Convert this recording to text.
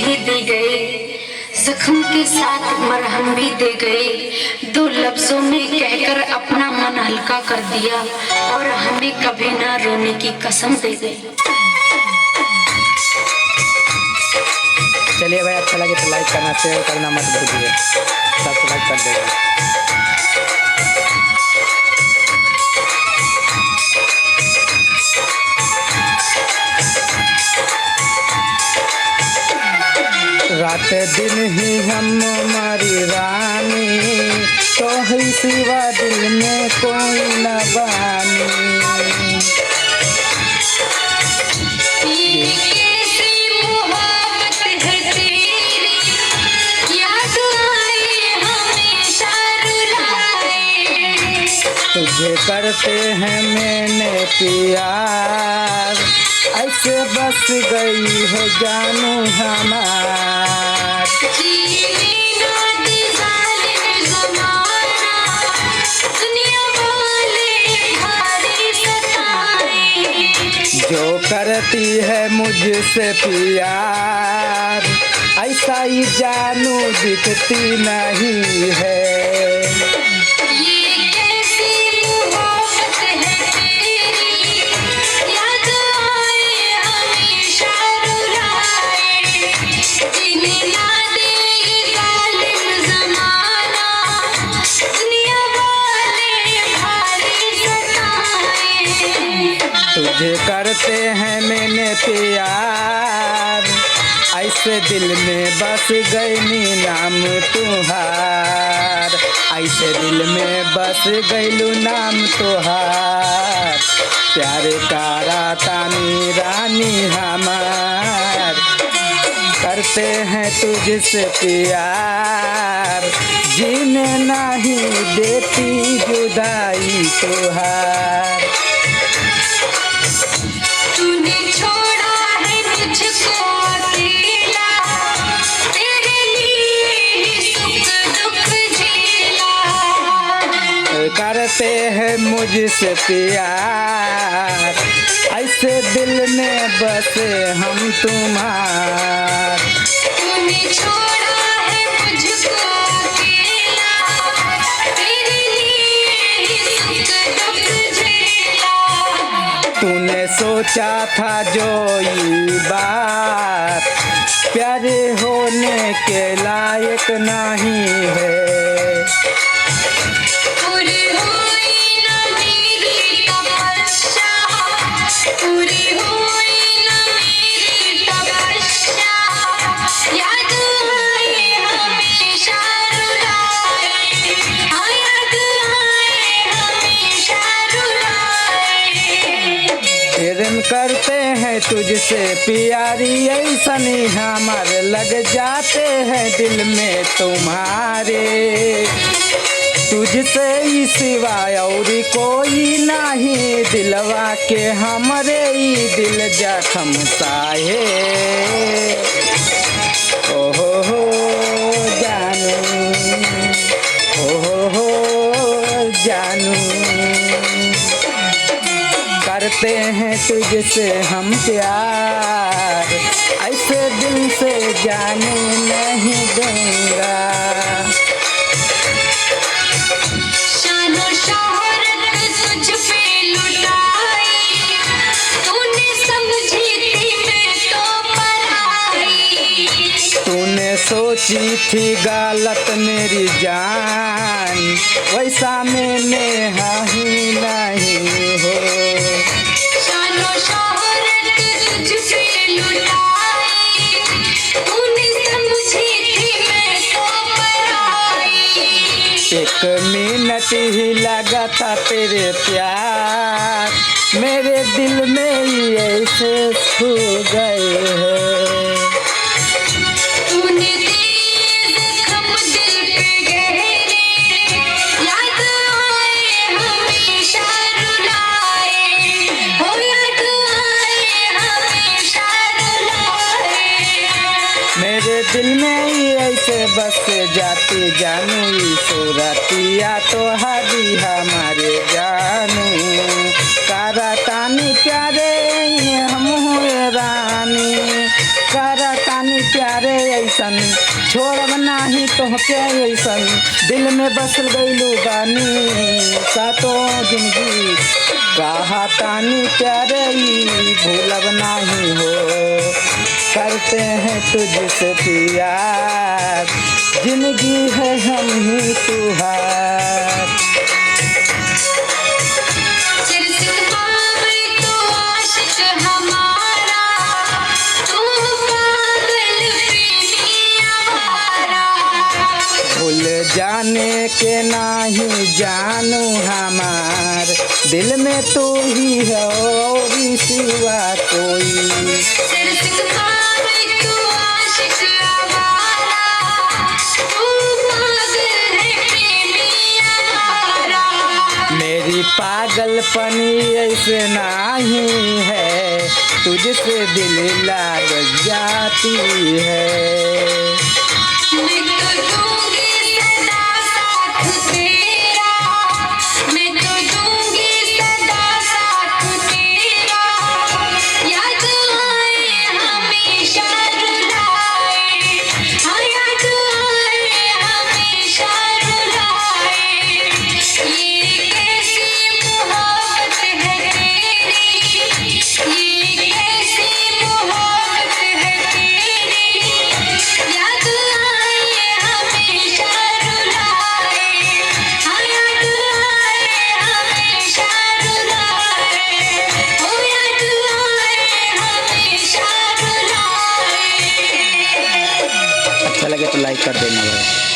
भी दे गए, जख्म के साथ मरहम भी दे गए। दो लफ्जों में कहकर अपना मन हल्का कर दिया और हमें कभी ना रोने की कसम दे गए। चलिए भाई, अच्छा लगे तो लाइक करना, शेयर करना मत भूलिए, सब्सक्राइब कर देगा। रात दिन ही हम हमारी रानी, तो ही सिवा दिल में कोई न बानी। तुझे करते हैं मैंने प्यार, ऐसे बस गई है जानू हमार। जो करती है मुझसे प्यार, ऐसा ही जानू दिखती नहीं है। तुझे करते हैं मैंने प्यार, ऐसे दिल में बस गई नाम तुहार, ऐसे दिल में बस गईलू नाम तुहार। प्यारे तारा तानी रानी हमार, करते हैं तुझसे प्यार, जीने नहीं देती जुदाई तुहार। करते हैं मुझसे प्यार, ऐसे दिल में बसे हम तुम्हार। तूने छोड़ा है मुझको अकेला, तेरे लिए सुख दुख झेला। तूने सोचा था जो ये बात, प्यारे होने के लायक नहीं है। करते हैं तुझसे प्यारी, ऐसनी हमारे लग जाते हैं दिल में तुम्हारे। तुझसे ही सिवाय और कोई नहीं, दिलवा के हमरे ही दिल जख्म साहे। ओहो जानू, ओहो जानू, करते हैं तुझसे हम प्यार, ऐसे दिल से जाने नहीं दूंगा। शानो शोहरत तुझ पे लुटाई, तूने समझी थी मैं तो पराई। तूने सोची थी गलत मेरी जान, वैसा मैंने ही नहीं हो। शानो शोहरत तुझ पे लुटाई, तूने समझी थी मैं तो पराई। एक मिनट ही लगा था तेरे प्यार, मेरे दिल में ही ऐसे छू गए हैं। मेरे दिल में ही ऐसे बस जाती जानू, सूरतिया तो हरी हमारे जानू। कारा तानी प्यारे हम हुए रानी, कारा तानी प्यारे ऐसन छोड़ब नाही तोहके ऐसन दिल में बसल गईलू बानी सातो जिंदगी कहा तानी प्यारे ई भूलब नाही हो करते हैं तुझसे प्यार जिंदगी है हम ही तुहार। भूल जाने के नाही जानू हमार दिल में तू ही है और सिवा कोई। मेरी पागलपनी ऐसे नहीं है तुझसे दिल लग जाती है। अच्छा लगे तो लाइक कर देना।